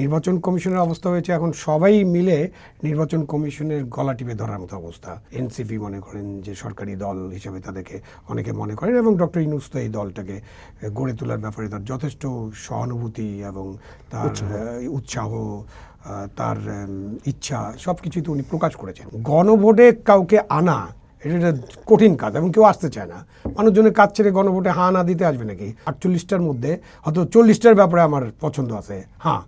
নির্বাচন কমিশনের অবস্থা হয়েছে এখন সবাই মিলে নির্বাচন কমিশনের গলা টিপে ধরার মতো অবস্থা। এনসিপি মনে করেন যে সরকারি দল হিসেবে তাদেরকে অনেকে মনে করেন, এবং ডক্টর ইউনূস তো এই দলটাকে গড়ে তোলার ব্যাপারে তার যথেষ্ট সহানুভূতি এবং তার উৎসাহ, তার ইচ্ছা সব কিছুই তো উনি প্রকাশ করেছেন। গণভোটে কাউকে আনা এটা কঠিন কাজ এবং কেউ আসতে চায় না। মানুষজনের কাজ ছেড়ে গণভোটে হা না দিতে আসবে নাকি? 48টার মধ্যে হয়তো 40টার ব্যাপারে আমার পছন্দ আছে, হ্যাঁ,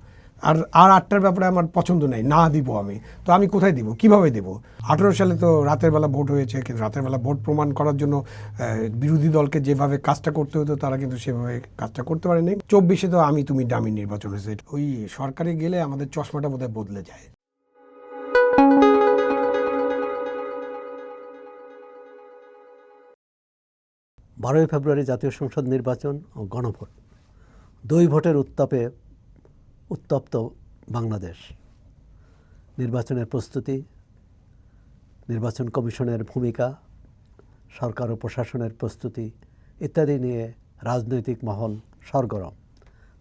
আর 8টার ব্যাপারে আমার পছন্দ নেই, না দিব আমি। তো আমি কোথায় দিব, কিভাবে দেব? 18 সালে তো রাতের বেলা ভোট হয়েছে, কিন্তু রাতের বেলা ভোট প্রমাণ করার জন্য বিরোধী দলকে যেভাবে কাজটা করতে হতো তারা কিন্তু সেভাবে কাজটা করতে পারেনি। 24-এ তো আমি তুমি ডামি নির্বাচন হয়েছে। ওই সরকারে গেলে আমাদের চশমাটা বোধহয় বদলে যায়। 12ই ফেব্রুয়ারি জাতীয় সংসদ নির্বাচন ও গণভোট, দুই ভোটের উত্তাপে উত্তপ্ত বাংলাদেশ। নির্বাচনের প্রস্তুতি, নির্বাচন কমিশনের ভূমিকা, সরকার ও প্রশাসনের প্রস্তুতি ইত্যাদি নিয়ে রাজনৈতিক মহল সরগরম।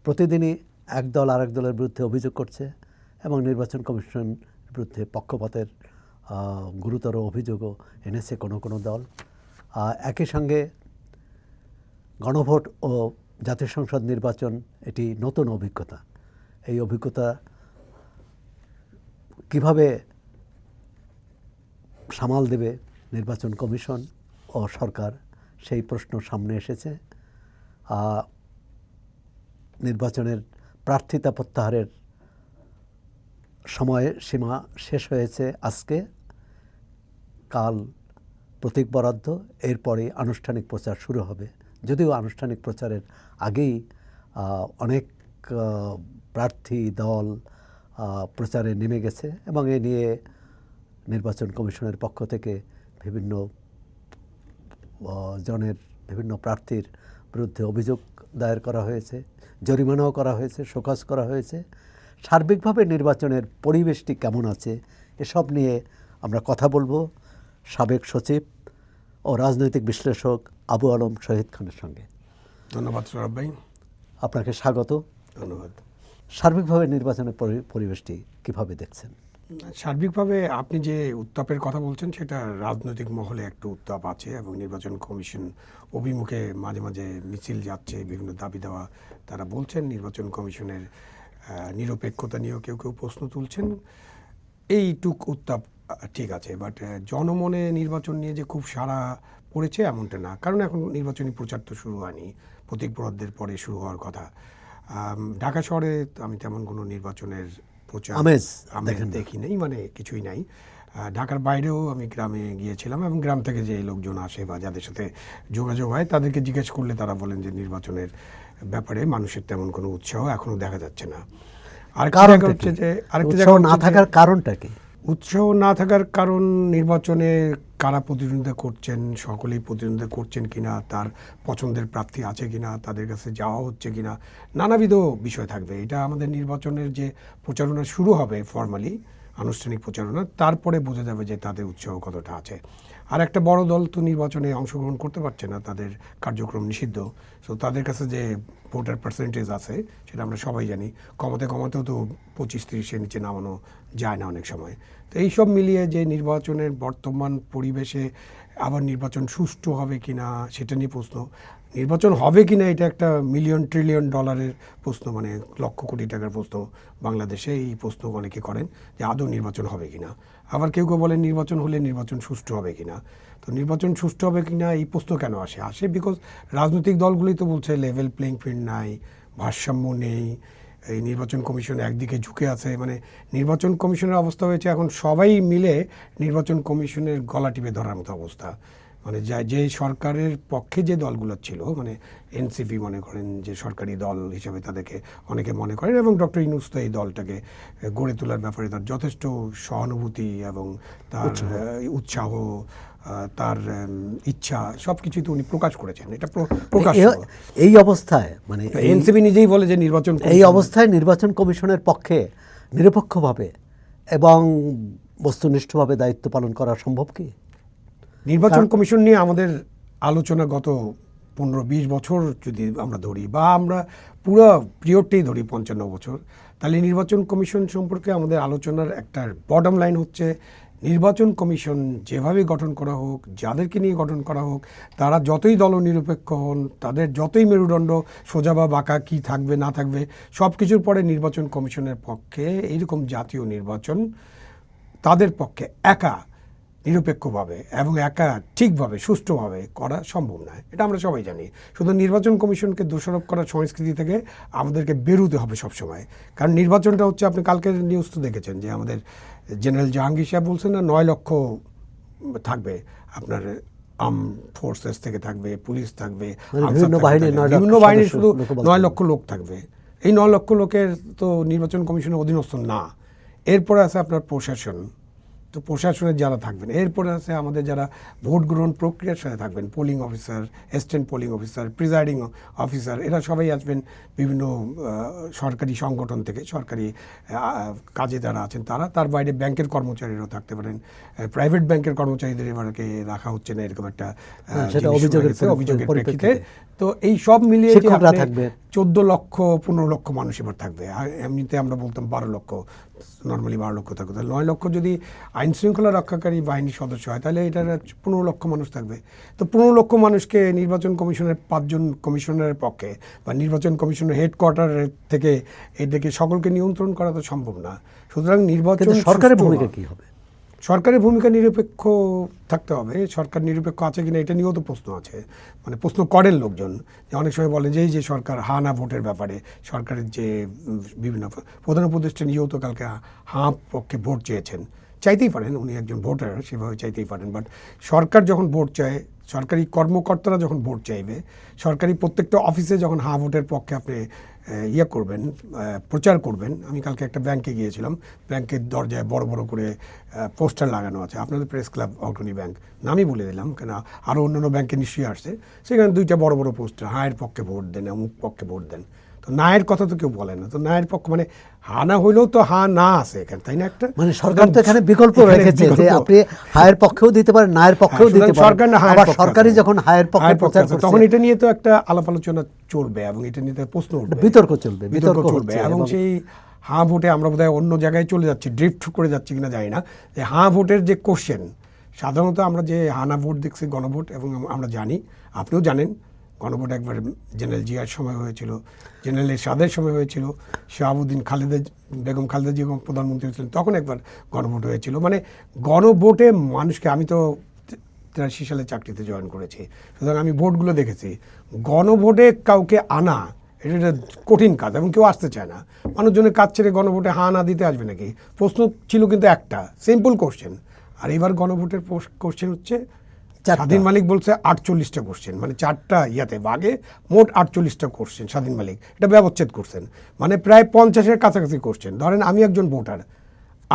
প্রতিদিনই এক দল আরেক দলের বিরুদ্ধে অভিযোগ করছে এবং নির্বাচন কমিশন বিরুদ্ধে পক্ষপাতের গুরুতর অভিযোগও এনেছে কোনো দল। একই সঙ্গে গণভোট ও জাতীয় সংসদ নির্বাচন এটি নতুন অভিজ্ঞতা। এই অভিজ্ঞতা কিভাবে সামাল দেবে নির্বাচন কমিশন ও সরকার, সেই প্রশ্ন সামনে এসেছে। নির্বাচনের প্রার্থিতা প্রত্যাহারের সময় সীমা শেষ হয়েছে আজকে, কাল প্রতীক বরাদ্দ, এরপরে আনুষ্ঠানিক প্রচার শুরু হবে। যদিও আনুষ্ঠানিক প্রচারের আগেই অনেক প্রার্থী দল প্রচারে নেমে গেছে এবং এ নিয়ে নির্বাচন কমিশনের পক্ষ থেকে বিভিন্ন বিভিন্ন প্রার্থীর বিরুদ্ধে অভিযোগ দায়ের করা হয়েছে, জরিমানাও করা হয়েছে, শোকজ করা হয়েছে। সার্বিকভাবে নির্বাচনের পরিবেশটি কেমন আছে এসব নিয়ে আমরা কথা বলবো সাবেক সচিব ও রাজনৈতিক বিশ্লেষক আবু আলম শহীদ খানের সঙ্গে। ধন্যবাদ সৌরভ ভাই, আপনাকে স্বাগত। ধন্যবাদ। সার্বিকভাবে নির্বাচনের পরিবেশটি কিভাবে দেখছেন? সার্বিকভাবে আপনি যে উত্তাপের কথা বলছেন সেটা রাজনৈতিক মহলে একটু উত্তাপ আছে, এবং নির্বাচন কমিশন অভিমুখে মাঝে মাঝে মিছিল যাচ্ছে, বিভিন্ন দাবি দেওয়া তারা বলছেন। নির্বাচন কমিশনের নিরপেক্ষতা নিয়েও কেউ কেউ প্রশ্ন তুলছেন। এইটুক উত্তাপ ঠিক আছে, বাট জনমনে নির্বাচন নিয়ে যে খুব সাড়া পড়েছে এমনটা না, কারণ এখন নির্বাচনী প্রচার তো শুরু হয়নি, প্রতীক বরাদ্দের পরে শুরু হওয়ার কথা। ঢাকা শহরে আমি তেমন কোনো নির্বাচনের প্রচার দেখি নেই, মানে কিছুই নাই। ঢাকার বাইরেও আমি গ্রামে গিয়েছিলাম, এবং গ্রাম থেকে যে লোকজন আসে বা যাদের সাথে যোগাযোগ হয় তাদেরকে জিজ্ঞেস করলে তারা বলেন যে নির্বাচনের ব্যাপারে মানুষের তেমন কোনো উৎসাহ এখনো দেখা যাচ্ছে না। আরেকটা জায়গা না থাকার কারণটা কি? উৎসাহ না থাকার কারণ নির্বাচনে কারা প্রতিদ্বন্দ্বিতা করছেন, সকলেই প্রতিদ্বন্দ্বিতা করছেন কিনা, তার পছন্দের প্রার্থী আছে কিনা, তাদের কাছে যাওয়া হচ্ছে কিনা, নানাবিধ বিষয় থাকবে। এটা আমাদের নির্বাচনের যে প্রচারণা শুরু হবে ফর্মালি, আনুষ্ঠানিক প্রচারণা, তারপরে বোঝা যাবে যে তাদের উৎসাহ কতটা আছে। আর একটা বড় দল তো নির্বাচনে অংশগ্রহণ করতে পারছে না, তাদের কার্যক্রম নিষিদ্ধ। সো তাদের কাছে যে ভোটার পার্সেন্টেজ আছে সেটা আমরা সবাই জানি, কমাতেও তো 25-30-এর নিচে নামানো যায় না অনেক সময়। তো এইসব মিলিয়ে যে নির্বাচনের বর্তমান পরিবেশে আবার নির্বাচন সুষ্ঠু হবে কিনা সেটা নিয়ে প্রশ্ন। নির্বাচন হবে কিনা এটা একটা $1 ট্রিলিয়ন প্রশ্ন, মানে লক্ষ কোটি টাকার প্রশ্ন। বাংলাদেশে এই প্রশ্ন অনেকে করেন যে আদৌ নির্বাচন হবে কিনা। আবার কেউ বলেন নির্বাচন হলে নির্বাচন সুষ্ঠু হবে কিনা। তো নির্বাচন সুষ্ঠু হবে কিনা এই প্রশ্ন কেন আসে বিকজ রাজনৈতিক দলগুলোই তো বলছে লেভেল প্লেইং ফিল্ড নাই, ভারসাম্য নেই, এই নির্বাচন কমিশন একদিকে ঝুঁকে আছে। মানে নির্বাচন কমিশনের অবস্থা হয়েছে এখন সবাই মিলে নির্বাচন কমিশনের গলা টিপে ধরার মতো অবস্থা। মানে যে সরকারের পক্ষে যে দলগুলো ছিল, মানে এনসিপি মনে করেন যে সরকারি দল হিসেবে তাদেরকে অনেকে মনে করেন, এবং ডক্টর ইউনূস তো এই দলটাকে গড়ে তোলার ব্যাপারে তার যথেষ্ট সহানুভূতি এবং তার উৎসাহ, তার ইচ্ছা সব কিছুই তো উনি প্রকাশ করেছেন। এটা প্রকাশ। এই অবস্থায় মানে এনসিপি নিজেই বলে যে এই অবস্থায় নির্বাচন কমিশনের পক্ষে নিরপেক্ষভাবে এবং বস্তুনিষ্ঠভাবে দায়িত্ব পালন করা সম্ভব কি? নির্বাচন কমিশন নিয়ে আমাদের আলোচনা গত 15-20 বছর যদি আমরা ধরি, বা আমরা পুরো পিরিয়ডটাই ধরি 55 বছর, তাহলে নির্বাচন কমিশন সম্পর্কে আমাদের আলোচনার একটা বটম লাইন হচ্ছে, নির্বাচন কমিশন যেভাবে গঠন করা হোক, যাদেরকে নিয়ে গঠন করা হোক, তারা যতই দলনিরপেক্ষ হন, তাদের যতই মেরুদণ্ড সোজা বা বাঁকা কী থাকবে না থাকবে, সব কিছুর পরে নির্বাচন কমিশনের পক্ষে এইরকম জাতীয় নির্বাচন তাদের পক্ষে একা নিরপেক্ষভাবে এবং একা ঠিকভাবে সুষ্ঠুভাবে করা সম্ভব নয়। এটা আমরা সবাই জানি। শুধু নির্বাচন কমিশনকে দোষারোপ করার সংস্কৃতি থেকে আমাদেরকে বেরোতে হবে সবসময়। কারণ নির্বাচনটা হচ্ছে, আপনি কালকের নিউজ তো দেখেছেন যে আমাদের জেনারেল জাহাঙ্গীর সাহেব বলছেন না, 9 লক্ষ থাকবে আপনার আর্ম ফোর্সেস থেকে থাকবে, পুলিশ থাকবে, বিভিন্ন বাহিনীর শুধু 9 লক্ষ লোক থাকবে। এই 9 লক্ষ লোকের তো নির্বাচন কমিশনের অধীনস্থ না। এরপরে আছে আপনার প্রশাসন, তো প্রশাসনের যারা থাকবেন, এরপরে আছে আমাদের যারা ভোট গ্রহণ প্রক্রিয়ার সাথে থাকবেন, polling officer, assistant polling officer, presiding officer, এরা সবাই আসবেন বিভিন্ন সরকারি সংগঠন থেকে, সরকারি কাজে যারা আছেন তারা। তার বাইরে ব্যাংকের কর্মচারীরাও থাকতে পারেন, প্রাইভেট ব্যাংকের কর্মচারীদের এবারকে রাখা হচ্ছে না, এরকম একটা অভিযোগের প্রেক্ষিতে। তো এই সব মিলিয়ে 14 লক্ষ 15 লক্ষ মানুষ এবার থাকবে। এমনিতে আমরা বলতাম 12 লক্ষ, নর্মালি 12 লক্ষ থাকবে। তাহলে 9 লক্ষ যদি আইন শৃঙ্খলা রক্ষাকারী বাহিনীর সদস্য হয়, তাহলে এটার 15 লক্ষ মানুষ থাকবে। তো 15 লক্ষ মানুষকে নির্বাচন কমিশনের 5 জন কমিশনারের পক্ষে বা নির্বাচন কমিশনের হেডকোয়ার্টার থেকে এটাকে সকলকে নিয়ন্ত্রণ করা তো সম্ভব না। সুতরাং নির্বাচন সরকারের ভূমিকা কী হবে? সরকারের ভূমিকা নিরপেক্ষ থাকতে হবে। সরকার নিরপেক্ষ আছে কিনা এটা নিয়েও তো প্রশ্ন আছে, মানে প্রশ্ন করেন লোকজন, যে অনেক সময় বলে যে সরকার হা না ভোটের ব্যাপারে সরকারের যে বিভিন্ন প্রধান উপদেষ্টা নিয়েও তো কালকে হাঁ পক্ষে ভোট চেয়েছেন। চাইতেই পারেন, উনি একজন ভোটার, সেভাবে চাইতেই পারেন। বাট সরকার যখন ভোট চায়, সরকারি কর্মকর্তারা যখন ভোট চাইবে, সরকারি প্রত্যেকটা অফিসে যখন হাঁ ভোটের পক্ষে আপনি করবেন, প্রচার করবেন। আমি কালকে একটা ব্যাংকে গিয়েছিলাম, ব্যাংকের দরজায় বড় বড় করে পোস্টার লাগানো আছে, আপনাদের প্রেস ক্লাব অগ্রণী ব্যাংক, নামই বলে দিলাম কেন, আরও অন্যান্য ব্যাংকে নিশ্চয়ই আসছে, সেখানে 2টা বড় বড় পোস্টার, হায়ের পক্ষে ভোট দেন, অমুক পক্ষে ভোট দেন। তো নায়ের কথা তো কেউ বলে না। তো নায়ের পক্ষ মানে হা না হইলেও তো হা না আছে এখানে, তাই না? একটা মানে সরকার তো এখানে বিকল্প রেখেছে যে আপনি হায়ের পক্ষেও দিতে পারেন, নায়ের পক্ষেও দিতে পারেন। সরকার না আবার সরকারই যখন হায়ের পক্ষে প্রচার করছে, তখন এটা নিয়ে তো একটা আলাপ আলোচনা চলবে এবং এটা নিয়ে প্রশ্ন উঠবে, বিতর্ক চলবে এবং সেই হাঁ ভোটে আমরা বোধহয় অন্য জায়গায় চলে যাচ্ছি, ড্রিফট করে যাচ্ছি কিনা জানি না। যে হাঁ ভোটের যে কোশ্চেন, সাধারণত আমরা যে হানা ভোট দেখছি গণভোট, এবং আমরা জানি, আপনিও জানেন, গণভোট একবার জেনারেল জিয়ার সময় হয়েছিল, জেনারেল এরশাদের সময় হয়েছিল, শাহাবুদ্দিন বেগম খালেদা জিয়া প্রধানমন্ত্রী হয়েছিলেন, তখন একবার গণভোট হয়েছিল। মানে গণভোটে মানুষকে, আমি তো 83 সালে চাকরিতে জয়েন করেছি, সুতরাং আমি ভোটগুলো দেখেছি। গণভোটে কাউকে আনা এটা কঠিন কাজ, এবং কেউ আসতে চায় না। মানুষজনের কাজ ছেড়ে গণভোটে হা না দিতে আসবে নাকি? প্রশ্ন ছিল কিন্তু একটা সিম্পল কোশ্চেন। আর এবার গণভোটের কোশ্চেন হচ্ছে, স্বাধীন মালিক বলছে 48টা কোশ্চেন, মানে 4টা ভাগে মোট 48টা কোশ্চেন স্বাধীন মালিক এটা ব্যবচ্ছেদ করছেন, মানে প্রায় 50-এর কাছাকাছি কোশ্চেন। ধরেন আমি একজন ভোটার,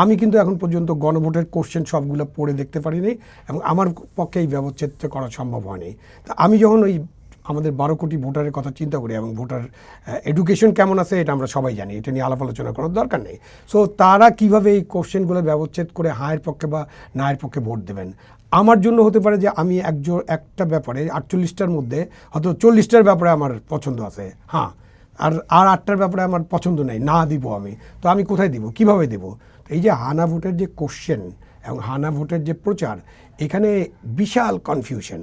আমি কিন্তু এখন পর্যন্ত গণভোটের কোশ্চেন সবগুলো পড়ে দেখতে পারিনি, এবং আমার পক্ষে এই ব্যবচ্ছেদটা করা সম্ভব হয়নি। তা আমি যখন ওই আমাদের 12 কোটি ভোটারের কথা চিন্তা করি, এবং ভোটার এডুকেশন কেমন আছে এটা আমরা সবাই জানি, এটা নিয়ে আলাপ আলোচনা করার দরকার নেই। সো তারা কিভাবে এই কোশ্চেনগুলো ব্যবচ্ছেদ করে হায়ের পক্ষে বা নায়ের পক্ষে ভোট দেবেন? আমার জন্য হতে পারে যে আমি একটা ব্যাপারে 48টার মধ্যে হয়তো 40টার ব্যাপারে আমার পছন্দ আছে, হ্যাঁ, আর 8টার ব্যাপারে আমার পছন্দ নেই, না দিব আমি। তো আমি কোথায় দিব, কিভাবে দেব? এই যে হানা ভোটের যে কোশ্চেন এবং হানা ভোটের যে প্রচার, এখানে বিশাল কনফিউশন।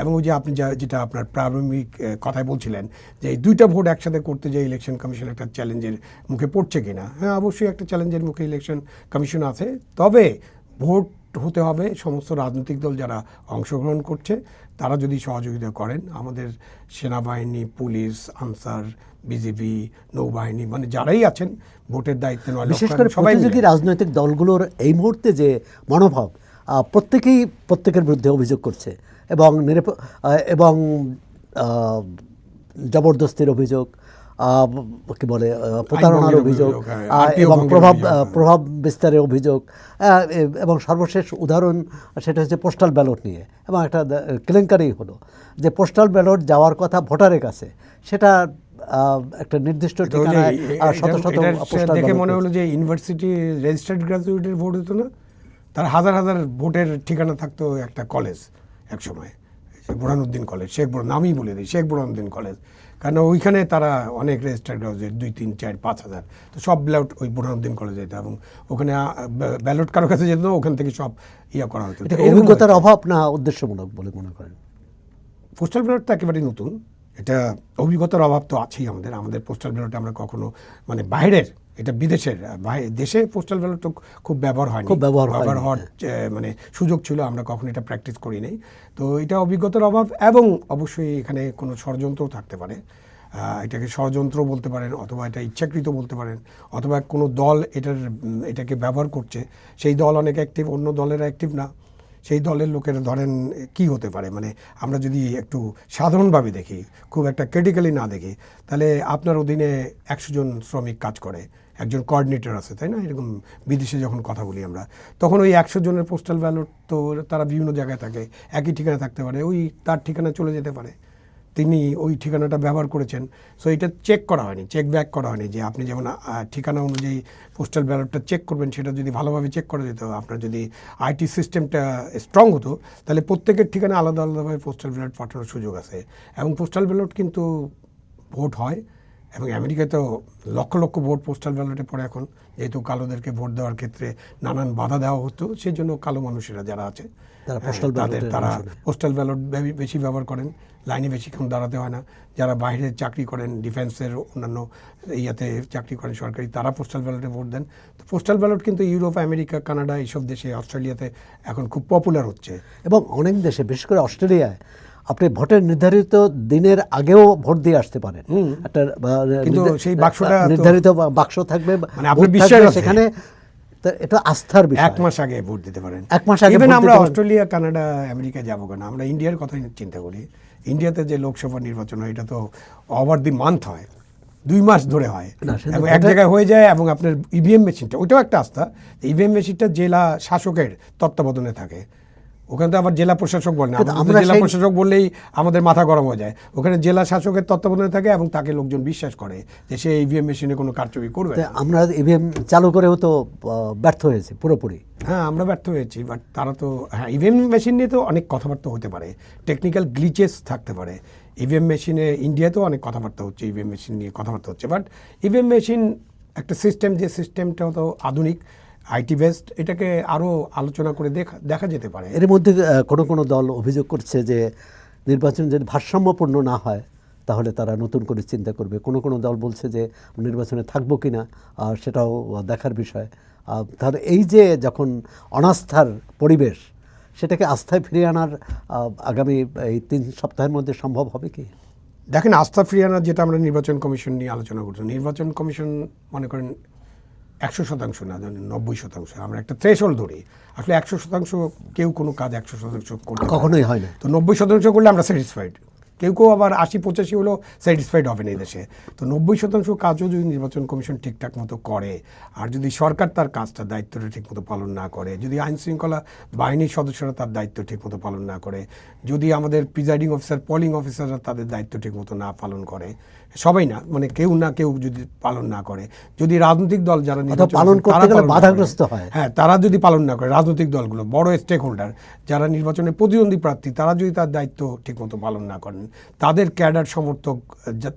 এবং ওই যে আপনি যেটা আপনার প্রারম্ভিক কথায় বলছিলেন যে এই 2টা ভোট একসাথে করতে যে ইলেকশন কমিশন একটা চ্যালেঞ্জের মুখে পড়ছে কিনা, হ্যাঁ, অবশ্যই একটা চ্যালেঞ্জের মুখে ইলেকশন কমিশন আছে। তবে ভোট হতে হবে সমস্ত রাজনৈতিক দল যারা অংশগ্রহণ করছে তারা যদি সহযোগিতা করেন, আমাদের সেনাবাহিনী, পুলিশ, আনসার, বিজিবি, নৌবাহিনী, মানে যারাই আছেন ভোটের দায়িত্বে, বিশেষ করে প্রতিযোগী রাজনৈতিক দলগুলোর এই মুহূর্তে যে মনোভাব, প্রত্যেকেই প্রত্যেকের বিরুদ্ধে অভিযোগ করছে, এবং জবরদস্তির অভিযোগ, কি বলে, প্রতারণার অভিযোগ, এবং প্রভাব বিস্তারের অভিযোগ, এবং সর্বশেষ উদাহরণ সেটা হচ্ছে পোস্টাল ব্যালট নিয়ে। এবং একটা কেলেঙ্কারি হলো যে পোস্টাল ব্যালট যাওয়ার কথা ভোটারের কাছে, সেটা একটা নির্দিষ্ট ঠিকানায় শত শত পোস্টাল দেখে মনে হলো যে ইউনিভার্সিটি রেজিস্টার্ড গ্র্যাজুয়েটের ভোট হতো না, তার হাজার হাজার ভোটের ঠিকানা থাকতো একটা কলেজ এক সময়, বোরহানুদ্দিন কলেজ, নামই বলে দিই, শেখ বোরহানুদ্দিন কলেজ। কারণ ওইখানে তারা অনেক রেজিস্টার্ড গ্রাউন্ডে 2, 3, 4, 5 হাজার, তো সব ব্যালট ওই বুরহানুদ্দিন কলেজে যেত এবং ওখানে ব্যালট কারো কাছে যেত না, ওখান থেকে সব করা হতো। এটা অভিজ্ঞতার অভাব না উদ্দেশ্যমূলক বলে মনে করেন? পোস্টাল ব্যালট তো একেবারেই নতুন, এটা অভিজ্ঞতার অভাব তো আছেই আমাদের পোস্টাল ব্যালট আমরা কখনো মানে বাইরের, এটা বিদেশের, দেশে পোস্টাল ব্যালট তো খুব ব্যবহার হয়নি, ব্যবহার হওয়ার মানে সুযোগ ছিল, আমরা কখনো এটা প্র্যাকটিস করি নাই। তো এটা অভিজ্ঞতার অভাব এবং অবশ্যই এখানে কোনো ষড়যন্ত্রও থাকতে পারে। এটাকে ষড়যন্ত্র বলতে পারেন, অথবা এটা ইচ্ছাকৃত বলতে পারেন, অথবা কোনো দল এটাকে ব্যবহার করছে, সেই দল অনেক অ্যাক্টিভ, অন্য দলেরা অ্যাক্টিভ না, সেই দলের লোকেরা ধরেন কি হতে পারে, মানে আমরা যদি একটু সাধারণভাবে দেখি, খুব একটা ক্রিটিক্যালি না দেখি, তাহলে আপনার অধীনে 100 জন শ্রমিক কাজ করে, একজন কোঅর্ডিনেটর আছে, তাই না? এরকম বিদেশে যখন কথা বলি আমরা, তখন ওই 100 জনের পোস্টাল ব্যালট তো তারা বিভিন্ন জায়গায় থাকে, একই ঠিকানা থাকতে পারে, ওই তার ঠিকানা চলে যেতে পারে, তিনি ওই ঠিকানাটা ব্যবহার করেছেন। সো এটা চেক করা হয়নি, চেক ব্যাক করা হয়নি, যে আপনি যেমন ঠিকানা অনুযায়ী পোস্টাল ব্যালটটা চেক করবেন, সেটা যদি ভালোভাবে চেক করা যেত, আপনার যদি আইটি সিস্টেমটা স্ট্রং হতো, তাহলে প্রত্যেকের ঠিকানা আলাদা আলাদাভাবে পোস্টাল ব্যালট পাঠানোর সুযোগ আছে। এবং পোস্টাল ব্যালট কিন্তু ভোট হয়, এবং আমেরিকায় তো লক্ষ লক্ষ ভোট পোস্টাল ব্যালটে পড়ে এখন, যেহেতু কালোদেরকে ভোট দেওয়ার ক্ষেত্রে নানান বাধা দেওয়া হতো, সেই জন্য কালো মানুষেরা যারা আছে তারা পোস্টাল ব্যালট বেশি ব্যবহার করেন, লাইনে বেশিক্ষণ দাঁড়াতে হয় না। যারা বাইরে চাকরি করেন, ডিফেন্সের অন্যান্য ইয়াতে চাকরি করেন সরকারি, তারা পোস্টাল ব্যালটে ভোট দেন। তো পোস্টাল ব্যালট কিন্তু ইউরোপ, আমেরিকা, কানাডা এইসব দেশে, অস্ট্রেলিয়াতে এখন খুব পপুলার হচ্ছে। এবং অনেক দেশে, বিশেষ করে অস্ট্রেলিয়ায়, আপনি ভোটের নির্ধারিত দিনের আগেও ভোট দিয়ে আসতে পারেন। একটা কিন্তু সেই বাক্সটা নির্ধারিত বাক্স থাকবে, মানে আপনার বিশ্বাস সেখানে এটা আস্থার বিষয়। 1 মাস আগে ভোট দিতে পারেন, 1 মাস আগে। ইভেন আমরা অস্ট্রেলিয়া, কানাডা, আমেরিকা যাবো কেন, আমরা ইন্ডিয়ার কথাই চিন্তা করি। ইন্ডিয়াতে যে লোকসভা নির্বাচন হয়, এটা তো ওভার দি মান্থ হয়, 2 মাস ধরে হয়, এবং এক জায়গায় হয়ে যায়। এবং আপনার ইভিএম মেশিনটা, ওইটাও একটা আস্থা, ইভিএম মেশিনটা জেলা শাসকের তত্ত্বাবধানে থাকে। ওখানে তো আবার জেলা প্রশাসক বলে না, আমরা জেলা প্রশাসক বললেই আমাদের মাথা গরম হয়ে যায়। ওখানে জেলা শাসকের তত্ত্বাবধানে থাকে এবং তাকে লোকজন বিশ্বাস করে যে সে ইভিএম মেশিনে কোনো কারচুপি করবে না। আমরা ইভিএম চালু করেও তো ব্যর্থ হয়েছে পুরোপুরি। হ্যাঁ, আমরা ব্যর্থ হয়েছি, বাট তারা তো, হ্যাঁ, ইভিএম মেশিন নিয়ে তো অনেক কথাবার্তা হতে পারে, টেকনিক্যাল গ্লিচেস থাকতে পারে। ইভিএম মেশিনে ইন্ডিয়াতেও অনেক কথাবার্তা হচ্ছে, ইভিএম মেশিন নিয়ে কথাবার্তা হচ্ছে, বাট ইভিএম মেশিন একটা সিস্টেম, যে সিস্টেমটা তো আধুনিক, আইটি বেসড, এটাকে আরও আলোচনা করে দেখা যেতে পারে। এর মধ্যে কোনো কোনো দল অভিযোগ করছে যে নির্বাচন যদি ভারসাম্যপূর্ণ না হয়, তাহলে তারা নতুন করে চিন্তা করবে। কোনো কোনো দল বলছে যে নির্বাচনে থাকবো কি না, সেটাও দেখার বিষয়। তাহলে এই যে যখন অনাস্থার পরিবেশ, সেটাকে আস্থায় ফিরিয়ে আনার আগামী এই 3 সপ্তাহের মধ্যে সম্ভব হবে কি? দেখেন, আস্থা ফিরিয়ে আনার, যেটা আমরা নির্বাচন কমিশন নিয়ে আলোচনা করছি, নির্বাচন কমিশন মনে করেন 100% না, 90%। আমরা একটা থ্রেশহোল্ড ধরি, আসলে 100% কেউ কোনো কাজ 100% করতে কখনোই হয় না। তো 90% করলে আমরা স্যাটিসফাইড, কেউ আবার 80-85 হলেও স্যাটিসফাইড হবে না এই দেশে। তো 90% কাজও যদি নির্বাচন কমিশন ঠিকঠাক মতো করে, আর যদি সরকার তার কাজটা, দায়িত্বটা ঠিকমতো পালন না করে, যদি আইন শৃঙ্খলা বাহিনীর সদস্যরা তার দায়িত্ব ঠিকমতো পালন না করে, যদি আমাদের প্রিজাইডিং অফিসার, পোলিং অফিসাররা তাদের দায়িত্ব ঠিকমতো না পালন করে, সবাই না, মানে কেউ না কেউ যদি পালন না করে, যদি রাজনৈতিক দল যারা পালন করতে গেলে বাধাগ্রস্ত হয়, হ্যাঁ, তারা যদি পালন না করে, রাজনৈতিক দলগুলো, বড় স্টেক হোল্ডার যারা নির্বাচনে প্রতিদ্বন্দ্বী প্রার্থী, তারা যদি তার দায়িত্ব ঠিকমতো পালন না করেন, তাদের ক্যাডার সমর্থক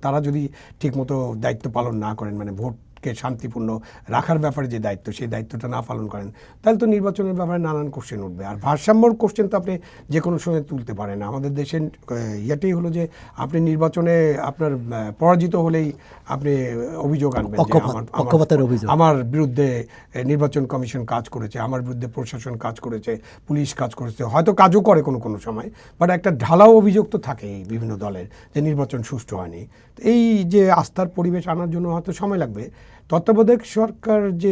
তারা যদি ঠিকমতো দায়িত্ব পালন না করেন, মানে ভোটকে শান্তিপূর্ণ রাখার ব্যাপারে যে দায়িত্ব, সেই দায়িত্বটা না পালন করেন, তাহলে তো নির্বাচনের ব্যাপারে নানান কোশ্চেন উঠবে। আর ভারসাম্যর কোশ্চেন তো আপনি যে কোনো সময় তুলতে পারেন। আমাদের দেশের ইয়েটাই হলো যে আপনি নির্বাচনে আপনার পরাজিত হলেই আপনি অভিযোগ আনবেন, আমার বিরুদ্ধে নির্বাচন কমিশন কাজ করেছে, আমার বিরুদ্ধে প্রশাসন কাজ করেছে, পুলিশ কাজ করেছে, হয়তো কাজও করে কোনো কোনো সময়, বাট একটা ঢালাও অভিযোগ তো থাকেই বিভিন্ন দলের যে নির্বাচন সুষ্ঠু হয়নি। এই যে আস্থার পরিবেশ আনার জন্য হয়তো সময় লাগবে। তত্ত্বাবধায়ক সরকার যে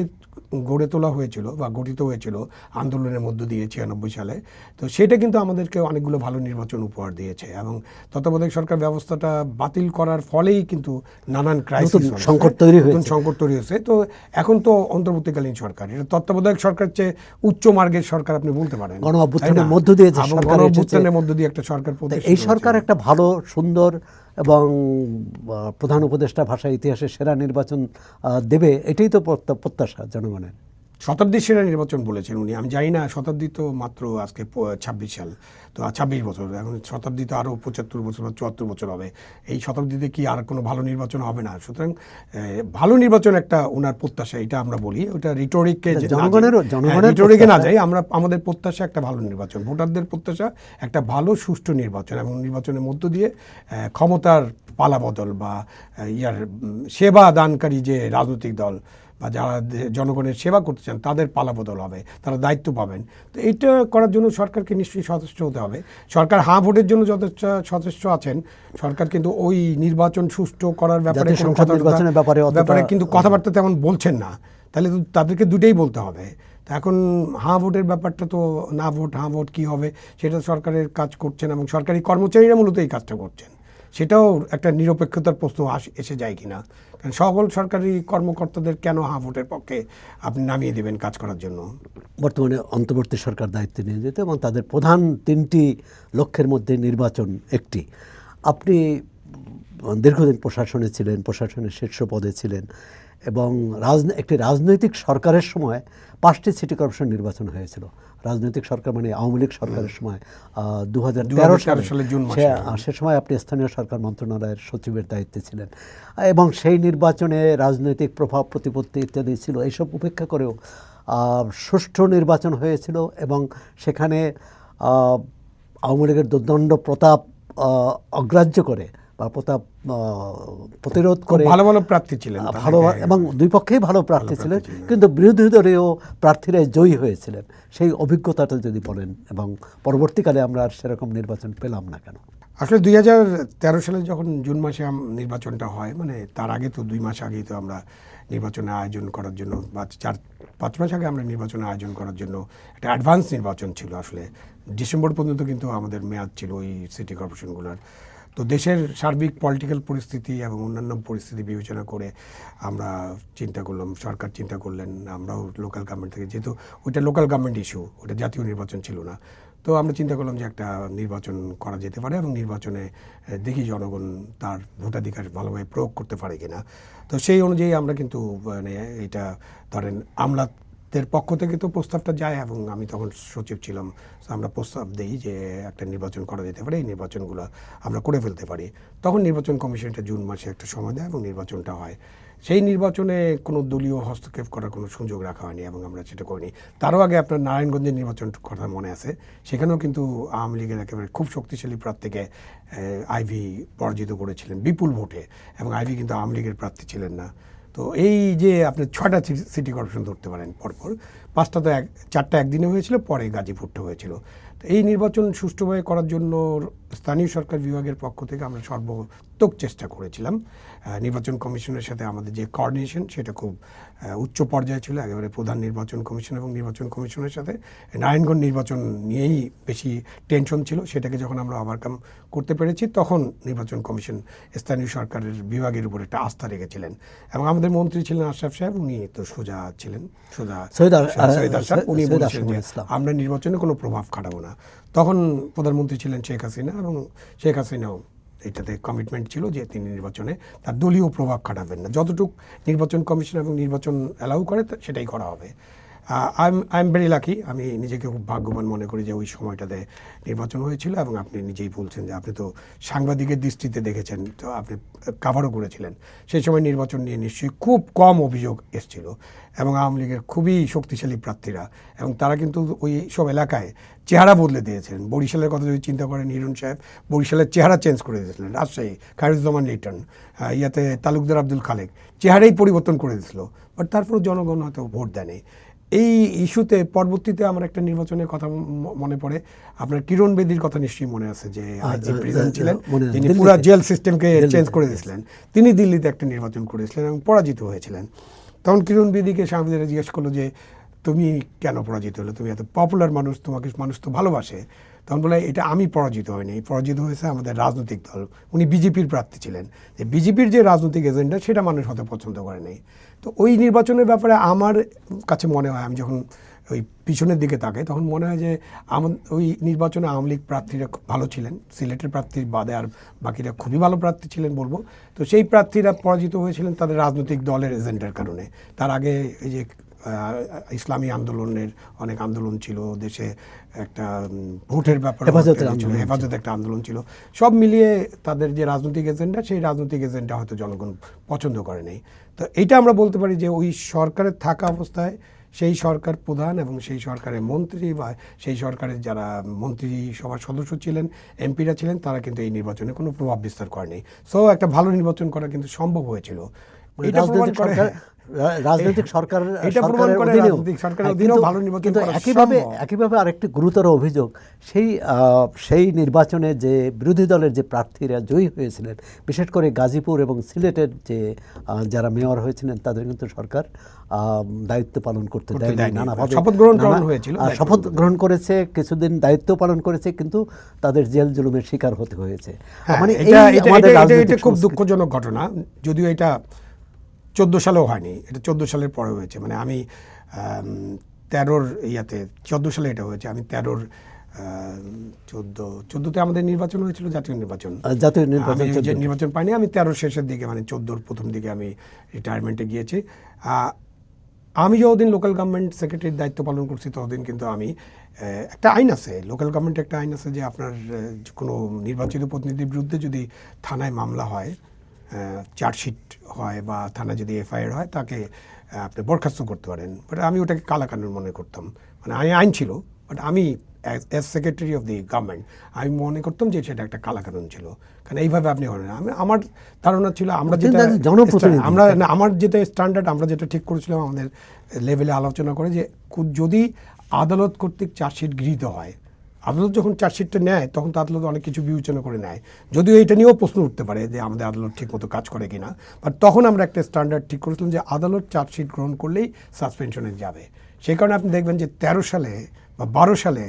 গড়ে তোলা হয়েছিল বা গঠিত হয়েছিল আন্দোলনের মধ্য দিয়ে 96 সালে, তো সেটা কিন্তু আমাদেরকে অনেকগুলো ভালো নির্বাচন উপহার দিয়েছে। এবং তত্ত্বাবধায়ক সরকার ব্যবস্থাটা বাতিল করার ফলেই কিন্তু নানান ক্রাইসিস, সংকট তৈরি হয়েছে। তো এখন তো অন্তর্বর্তীকালীন সরকার, এটা তত্ত্বাবধায়ক সরকার চেয়ে উচ্চ মার্গের সরকার আপনি বলতে পারেন। গণঅভ্যুত্থানের মধ্য দিয়ে একটা সরকার, এই সরকার একটা ভালো, সুন্দর এবং প্রধান উপদেষ্টা ভাষা ইতিহাসের সেরা নির্বাচন দেবে, এটাই তো প্রত্যাশা জনগণের। শতাব্দীর সেরা নির্বাচন বলেছেন উনি। আমি জানি না, শতাব্দী তো মাত্র আজকে 26 সাল, তো 26 বছর, এখন শতাব্দী তো আরও 75 বছর বা 74 বছর হবে। এই শতাব্দীতে কি আর কোনো ভালো নির্বাচন হবে না? সুতরাং ভালো নির্বাচন একটা ওনার প্রত্যাশা, এটা আমরা বলি, ওটা রিটোরিককে রিটোরিকে না যাই, আমরা আমাদের প্রত্যাশা একটা ভালো নির্বাচন, ভোটারদের প্রত্যাশা একটা ভালো সুষ্ঠু নির্বাচন, এবং নির্বাচনের মধ্য দিয়ে ক্ষমতার পালাবদল বা সেবা দানকারী যে রাজনৈতিক দল বা যারা জনগণের সেবা করতে চান তাদের পালাবদল হবে, তারা দায়িত্ব পাবেন। তো এইটা করার জন্য সরকারকে নিশ্চয়ই সচেষ্ট হতে হবে। সরকার হাঁ ভোটের জন্য যথেষ্ট সচেষ্ট আছেন, সরকার কিন্তু ওই নির্বাচন সুষ্ঠু করার ব্যাপারে ব্যাপারে কিন্তু কথাবার্তা তেমন বলছেন না। তাহলে তো তাদেরকে দুটোই বলতে হবে। তো এখন হাঁ ভোটের ব্যাপারটা তো, না ভোট হাঁ ভোট কী হবে সেটা সরকারের কাজ করছেন, এবং সরকারি কর্মচারীরা মূলত এই কাজটা করছেন। সেটাও একটা নিরপেক্ষতার প্রশ্ন এসে যায় কিনা, কারণ সকল সরকারি কর্মকর্তাদের কেন হাঁ ভোটের পক্ষে আপনি নামিয়ে দেবেন কাজ করার জন্য? বর্তমানে অন্তর্বর্তী সরকার দায়িত্ব নিয়ে যেত এবং তাদের প্রধান 3টি লক্ষ্যের মধ্যে নির্বাচন একটি। আপনি দীর্ঘদিন প্রশাসনে ছিলেন, প্রশাসনের শীর্ষ পদে ছিলেন, এবং একটি রাজনৈতিক সরকারের সময় 5টি সিটি কর্পোরেশন নির্বাচন হয়েছিল। রাজনৈতিক সরকার মানে আওয়ামী লীগ সরকারের সময় 2013 সালে জুন মাসে, সে সময় আপনি স্থানীয় সরকার মন্ত্রণালয়ের সচিবের দায়িত্বে ছিলেন, এবং সেই নির্বাচনে রাজনৈতিক প্রভাব প্রতিপত্তি ইত্যাদি ছিল। এইসব উপেক্ষা করেও সুষ্ঠু নির্বাচন হয়েছিল, এবং সেখানে আওয়ামী লীগের দুর্দণ্ড প্রতাপ অগ্রাহ্য করে বা প্রতাপ প্রতিরোধ করে ভালো ভালো প্রার্থী ছিলেন, ভালো, এবং দুই পক্ষেই ভালো প্রার্থী ছিলেন, কিন্তু বিরোধী দলীয় প্রার্থীরা জয়ী হয়েছিলেন। সেই অভিজ্ঞতাটা যদি বলেন, এবং পরবর্তীকালে আমরা আর সেরকম নির্বাচন পেলাম না কেন? আসলে 2013 সালে যখন জুন মাসে নির্বাচনটা হয়, মানে তার আগে তো 2 মাস আগেই তো আমরা নির্বাচনের আয়োজন করার জন্য, বা 4-5 মাস আগে আমরা নির্বাচনের আয়োজন করার জন্য একটা অ্যাডভান্স নির্বাচন ছিল। আসলে ডিসেম্বর পর্যন্ত কিন্তু আমাদের মেয়াদ ছিল ওই সিটি কর্পোরেশনগুলোর। তো দেশের সার্বিক পলিটিক্যাল পরিস্থিতি এবং অন্যান্য পরিস্থিতি বিবেচনা করে আমরা চিন্তা করলাম, সরকার চিন্তা করলেন, আমরাও লোকাল গভর্নমেন্ট থেকে, যেহেতু ওইটা লোকাল গভর্নমেন্ট ইস্যু, ওটা জাতীয় নির্বাচন ছিল না, তো আমরা চিন্তা করলাম যে একটা নির্বাচন করা যেতে পারে, এবং নির্বাচনে দেখি জনগণ তার ভোটাধিকার ভালোভাবে প্রয়োগ করতে পারে কিনা। তো সেই অনুযায়ী আমরা কিন্তু মানে এটা ধরেন আমলাদের পক্ষ থেকে তো প্রস্তাবটা যায়, এবং আমি তখন সচিব ছিলাম, আমরা প্রস্তাব দিই যে একটা নির্বাচন করা যেতে পারে, এই নির্বাচনগুলো আমরা করে ফেলতে পারি। তখন নির্বাচন কমিশনটা জুন মাসে একটা সময় দেয় এবং নির্বাচনটা হয়। সেই নির্বাচনে কোনো দলীয় হস্তক্ষেপ করার কোনো সুযোগ রাখা হয়নি, এবং আমরা সেটা করিনি। তারও আগে আপনার নারায়ণগঞ্জের নির্বাচন কথা মনে আছে, সেখানেও কিন্তু আওয়ামী লীগের একেবারে খুব শক্তিশালী প্রার্থীকে আইভি পরাজিত করেছিলেন বিপুল ভোটে, এবং আইভি কিন্তু আওয়ামী লীগের প্রার্থী ছিলেন না। তো এই যে আপনি 6টা সিটি কর্পোরেশন ধরতে পারেন পরপর, 5টা তো 4টা একদিনে হয়েছিল, পরে গাজীপুরটা হয়েছিল। তো এই নির্বাচন সুষ্ঠুভাবে করার জন্য স্থানীয় সরকার বিভাগের পক্ষ থেকে আমরা সর্বোত্তক চেষ্টা করেছিলাম। নির্বাচন কমিশনের সাথে আমাদের যে কোঅর্ডিনেশন সেটা খুব উচ্চ পর্যায়ে ছিল, একেবারে প্রধান নির্বাচন কমিশন এবং নির্বাচন কমিশনের সাথে নারায়ণগঞ্জ নির্বাচন নিয়েই বেশি টেনশন ছিল। সেটাকে যখন আমরা ওভারকাম করতে পেরেছি, তখন নির্বাচন কমিশন স্থানীয় সরকারের বিভাগের উপর একটা আস্থা রেখেছিলেন, এবং আমাদের মন্ত্রী ছিলেন আশরাফ সাহেব, উনি তো সোজা ছিলেন, সৈয়দ আশরাফ, উনি বলেছিলেন যে আমরা নির্বাচনে কোনো প্রভাব খাটাবো না। তখন প্রধানমন্ত্রী ছিলেন শেখ হাসিনা, এবং শেখ হাসিনাও এটাতে কমিটমেন্ট ছিল যে তিনি নির্বাচনে তার দলীয় প্রভাব খাটাবেন না, যতটুকু নির্বাচন কমিশন এবং নির্বাচন অ্যালাউ করে সেটাই করা হবে। আই এম ভেরি লাকি, আমি নিজেকে খুব ভাগ্যবান মনে করি যে ওই সময়টাতে নির্বাচন হয়েছিল, এবং আপনি নিজেই বলছেন যে আপনি তো সাংবাদিকের দৃষ্টিতে দেখেছেন, তো আপনি কাভারও করেছিলেন। সেই সময় নির্বাচন নিয়ে নিশ্চয়ই খুব কম অভিযোগ এসেছিল, এবং আওয়ামী লীগের খুবই শক্তিশালী প্রার্থীরা, এবং তারা কিন্তু ওই সব এলাকায় চেহারা বদলে দিয়েছিলেন। বরিশালের কথা যদি চিন্তা করেন, হিরণ সাহেব বরিশালের চেহারা চেঞ্জ করে দিয়েছিলেন, রাজশাহী খায়রুজ্জামান লিটন, ইয়াতে তালুকদার আব্দুল খালেক, চেহারাই পরিবর্তন করে দিয়েছিল, বাট তারপর জনগণ হয়তো ভোট দেয়নি। এই ইস্যুতে পরবর্তীতে আমার একটা নির্বাচনের কথা মনে পড়ে, আপনার কিরণ বেদীর কথা নিশ্চয়ই মনে আছে, যে আইজি প্রেসিডেন্ট ছিলেন, যিনি পুরো জেল সিস্টেমকে চেঞ্জ করে দিয়েছিলেন। তিনি দিল্লিতে একটা নির্বাচন করেছিলেন এবং পরাজিত হয়েছিলেন। তখন কিরণ বেদীকে সাংবাদিকরা জিজ্ঞেস করলো যে তুমি কেন পরাজিত হলো, তুমি এত পপুলার মানুষ, তোমাকে মানুষ তো ভালোবাসে। তখন বলে এটা আমি পরাজিত হয়নি, পরাজিত হয়েছে আমাদের রাজনৈতিক দল। উনি বিজেপির প্রার্থী ছিলেন, যে বিজেপির যে রাজনৈতিক এজেন্ডা সেটা মানুষ হয়তো পছন্দ করেনি। তো ওই নির্বাচনের ব্যাপারে আমার কাছে মনে হয়, আমি যখন ওই পিছনের দিকে তাকাই, তখন মনে হয় যে ওই নির্বাচনে আওয়ামী লীগ প্রার্থীরা খুব ভালো ছিলেন, সিলেটের প্রার্থীর বাদে আর বাকিরা খুবই ভালো প্রার্থী ছিলেন বলবো। তো সেই প্রার্থীরা পরাজিত হয়েছিলেন তাদের রাজনৈতিক দলের এজেন্ডার কারণে। তার আগে এই যে ইসলামী আন্দোলনের অনেক আন্দোলন ছিল, দেশে একটা ভোটের ব্যাপারে হেফাজত একটা আন্দোলন ছিল। সব মিলিয়ে তাদের যে রাজনৈতিক এজেন্ডা, সেই রাজনৈতিক এজেন্ডা হয়তো জনগণ পছন্দ করে নেই। তো এইটা আমরা বলতে পারি যে ওই সরকারের থাকা অবস্থায় সেই সরকার প্রধান এবং সেই সরকারের মন্ত্রী বা সেই সরকারের যারা মন্ত্রী সভার সদস্য ছিলেন, এমপিরা ছিলেন, তারা কিন্তু এই নির্বাচনে কোনো প্রভাব বিস্তার করেনি। সো একটা ভালো নির্বাচন করা কিন্তু সম্ভব হয়েছিল। এটা প্রমাণ করে রাজনৈতিক সরকার এটা প্রমাণ করে রাজনৈতিক সরকারের অধীনেও ভালো নির্বাচন করা সম্ভব। একইভাবে আরেকটি গুরুতর অভিযোগ, সেই নির্বাচনে যে বিরোধী দলের যে প্রার্থীরা জয়ী হয়েছিলেন, বিশেষ করে গাজীপুর এবং সিলেটের যে যারা মেয়র হয়েছিলেন, তাদের কিন্তু সরকার দায়িত্ব পালন করতে দেয়নি। নানাভাবে শপথ গ্রহণ করেছে, কিছুদিন দায়িত্ব পালন করেছে, কিন্তু তাদের জেল জুলুমের শিকার হতে হয়েছে। মানে এটা খুব দুঃখজনক ঘটনা। যদিও এটা 14 সালেও হয়নি, এটা 14 সালের পরে হয়েছে। মানে আমি 13-র 14 সালে এটা হয়েছে। আমি 13-র 14-তে আমাদের নির্বাচন হয়েছিল, জাতীয় নির্বাচন নির্বাচন পাইনি। আমি 13-র শেষের দিকে, মানে 14-র প্রথম দিকে আমি রিটায়ারমেন্টে গিয়েছি। আমি যতদিন লোকাল গভর্নমেন্ট সেক্রেটারির দায়িত্ব পালন করছি, ততদিন কিন্তু আমি একটা আইন আছে, লোকাল গভর্নমেন্টের একটা আইন আছে যে আপনার কোনো নির্বাচিত প্রতিনিধির বিরুদ্ধে যদি থানায় মামলা হয়, চার্জশিট হয় বা থানায় যদি এফআইআর হয়, তাকে আপনি বরখাস্ত করতে পারেন। বাট আমি ওটাকে কালাকানুন মনে করতাম। মানে আইন ছিল, বাট আমি as secretary of the government আমি মনে করতাম যে সেটা একটা কালাকানুন ছিল। কারণ এইভাবে আপনি হলেন, আমার ধারণা ছিল আমরা যেটা আমার যেটা স্ট্যান্ডার্ড, আমরা যেটা ঠিক করেছিলাম আমাদের লেভেলে আলোচনা করে, যে যদি আদালত কর্তৃক চার্জশিট গৃহীত হয়, আদালত যখন চার্জশিটটা নেয় তখন তো আদালত অনেক কিছু বিবেচনা করে নেয়, যদিও এটা নিয়েও প্রশ্ন উঠতে পারে যে আমাদের আদালত ঠিক মতো কাজ করে কিনা। বাট তখন আমরা একটা স্ট্যান্ডার্ড ঠিক করেছিলাম যে আদালত চার্জশিট গ্রহণ করলেই সাসপেনশনে যাবে। সেই কারণে আপনি দেখবেন যে 13 সালে বা 12 সালে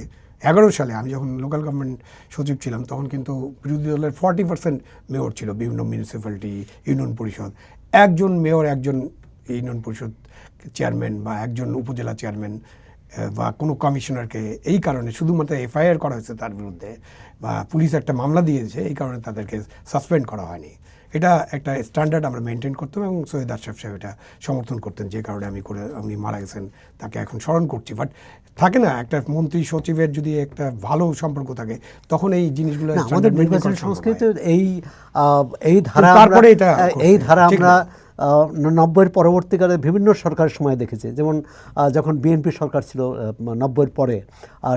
11 সালে আমি যখন লোকাল গভর্নমেন্ট সচিব ছিলাম, তখন কিন্তু বিরোধী দলের 40% মেয়র ছিল বিভিন্ন মিউনিসিপ্যালিটি, ইউনিয়ন পরিষদ। একজন মেয়র, একজন ইউনিয়ন পরিষদ চেয়ারম্যান বা একজন উপজেলা চেয়ারম্যান বা কোনো কমিশনারকে এই কারণে শুধুমাত্র এফআইআর করা হয়েছে তার বিরুদ্ধে, বা পুলিশ একটা মামলা দিয়েছে, এই কারণে তাদেরকে সাসপেন্ড করা হয়নি। এটা একটা স্ট্যান্ডার্ড আমরা মেনটেন করতাম এবং সৈয়দ আশরাফ সাহেব এটা সমর্থন করতেন, যে কারণে উনি মারা গেছেন, তাকে এখন স্মরণ করছি। বাট থাকে না, একটা মন্ত্রী সচিবের যদি একটা ভালো সম্পর্ক থাকে, তখন এই জিনিসগুলো আমাদের নির্বাচন সংস্কৃতির এই ধারা আমরা 90-এর পরবর্তীকালে বিভিন্ন সরকারের সময় দেখেছি। যেমন যখন বিএনপি সরকার ছিল 90-এর পরে,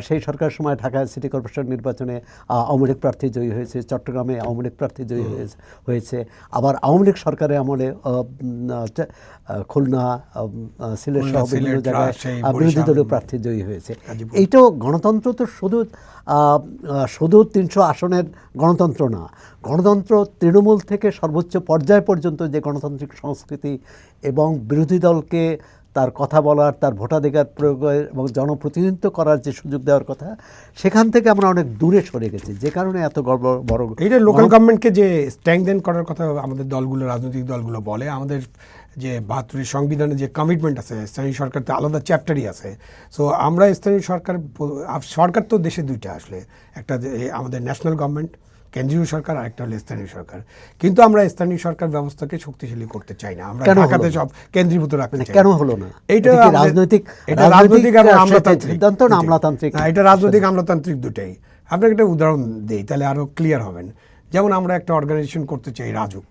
সেই সরকারের সময় ঢাকা সিটি কর্পোরেশন নির্বাচনে আওয়ামী লীগ প্রার্থী জয়ী হয়েছে, চট্টগ্রামে আওয়ামী লীগ প্রার্থী জয়ী হয়েছে। আবার আওয়ামী লীগ সরকারের আমলে খুলনা, সিলেট সহ বিভিন্ন জায়গায় বিরোধী দলীয় প্রার্থী জয়ী হয়েছে। এইটাও গণতন্ত্র তো শুধু 300 আসনের গণতন্ত্র না, গণতন্ত্র তৃণমূল থেকে সর্বোচ্চ পর্যায় পর্যন্ত যে গণতান্ত্রিক সংস্কৃতি এবং বিরোধী দলকে তার কথা বলার, তার ভোটাধিকার প্রয়োগের এবং জনপ্রতিনিধিত্ব করার যে সুযোগ দেওয়ার কথা, সেখান থেকে আমরা অনেক দূরে সরে গেছি, যে কারণে এত বড় এইটা লোকাল গভর্নমেন্টকে যে স্ট্রেংথেন করার কথা আমাদের দলগুলো, রাজনৈতিক দলগুলো বলে। আমাদের যে 72 সংবিধানে যে কমিটমেন্ট আছে, স্থানীয় সরকারতে আলাদা চ্যাপ্টারই আছে। সো আমরা স্থানীয় সরকার তো দেশে দুইটা, আসলে একটা আমাদের ন্যাশনাল গভর্নমেন্ট, কেন্দ্রীয় সরকার, আর একটা হলো স্থানীয় সরকার। কিন্তু আমরা স্থানীয় সরকার ব্যবস্থাকে শক্তিশালী করতে চাই না, আমরা ঢাকাতে সব কেন্দ্রীভূত রাখতে চাই। কেন হলো না? এটা রাজনৈতিক এবং আমলাতান্ত্রিক সিদ্ধান্ত না আমলাতান্ত্রিক? এটা রাজনৈতিক আমলাতান্ত্রিক দুটাই। আপনাকে একটা উদাহরণ দেই, তাহলে আরো ক্লিয়ার হবেন। যেমন আমরা একটা অর্গানাইজেশন করতে চাই, রাজুক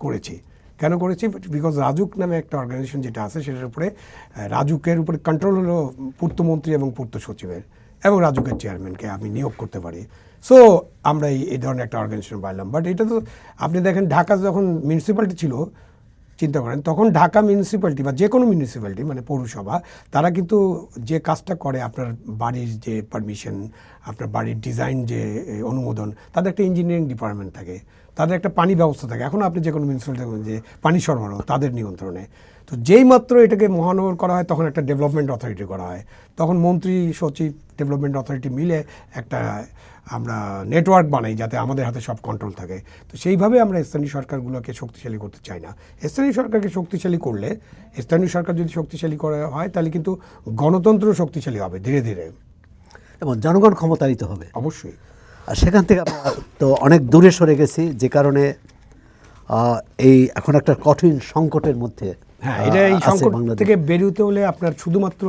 করেছি। কেন করেছি? বিকজ রাজুক নামে একটা অর্গানাইজেশন যেটা আছে, সেটার উপরে রাজুকের উপরে কন্ট্রোল হলো পূর্তমন্ত্রী এবং পূর্ত সচিবের, এবং রাজুকের চেয়ারম্যানকে আমি নিয়োগ করতে পারি। সো আমরা এই ধরনের একটা অর্গানাইজেশন পাইলাম। বাট এটা তো আপনি দেখেন, ঢাকা যখন মিউনিসিপ্যালিটি ছিল, চিন্তা করেন, তখন ঢাকা মিউনিসিপ্যালিটি বা যে কোনো মিউনিসিপ্যালিটি, মানে পৌরসভা, তারা কিন্তু যে কাজটা করে, আপনার বাড়ির যে পারমিশন, আপনার বাড়ির ডিজাইন যে অনুমোদন, তাদের একটা ইঞ্জিনিয়ারিং ডিপার্টমেন্ট থাকে, তাদের একটা পানি ব্যবস্থা থাকে। এখন আপনি যে কোনো মিউনিসিপ্যালিটি যে পানি সরবরাহ তাদের নিয়ন্ত্রণে। তো যেই মাত্র এটাকে মহানগর করা হয়, তখন একটা ডেভেলপমেন্ট অথরিটি করা হয়। তখন মন্ত্রী সচিব ডেভেলপমেন্ট অথরিটি মিলে একটা আমরা নেটওয়ার্ক বানাই, যাতে আমাদের হাতে সব কন্ট্রোল থাকে। তো সেইভাবে আমরা স্থানীয় সরকারগুলোকে শক্তিশালী করতে চাই না। স্থানীয় সরকারকে শক্তিশালী করলে, স্থানীয় সরকার যদি শক্তিশালী করা হয়, তাহলে কিন্তু গণতন্ত্র শক্তিশালী হবে ধীরে ধীরে, এবং জনগণ ক্ষমতায়িত হবে অবশ্যই। আর সেখান থেকে আমরা তো অনেক দূরে সরে গেছি, যে কারণে এই এখন একটা কঠিন সংকটের মধ্যে হ্যাঁ, এটা এই আছে সংকট বাংলাদেশ। থেকে বেরোতে হলে আপনার শুধুমাত্র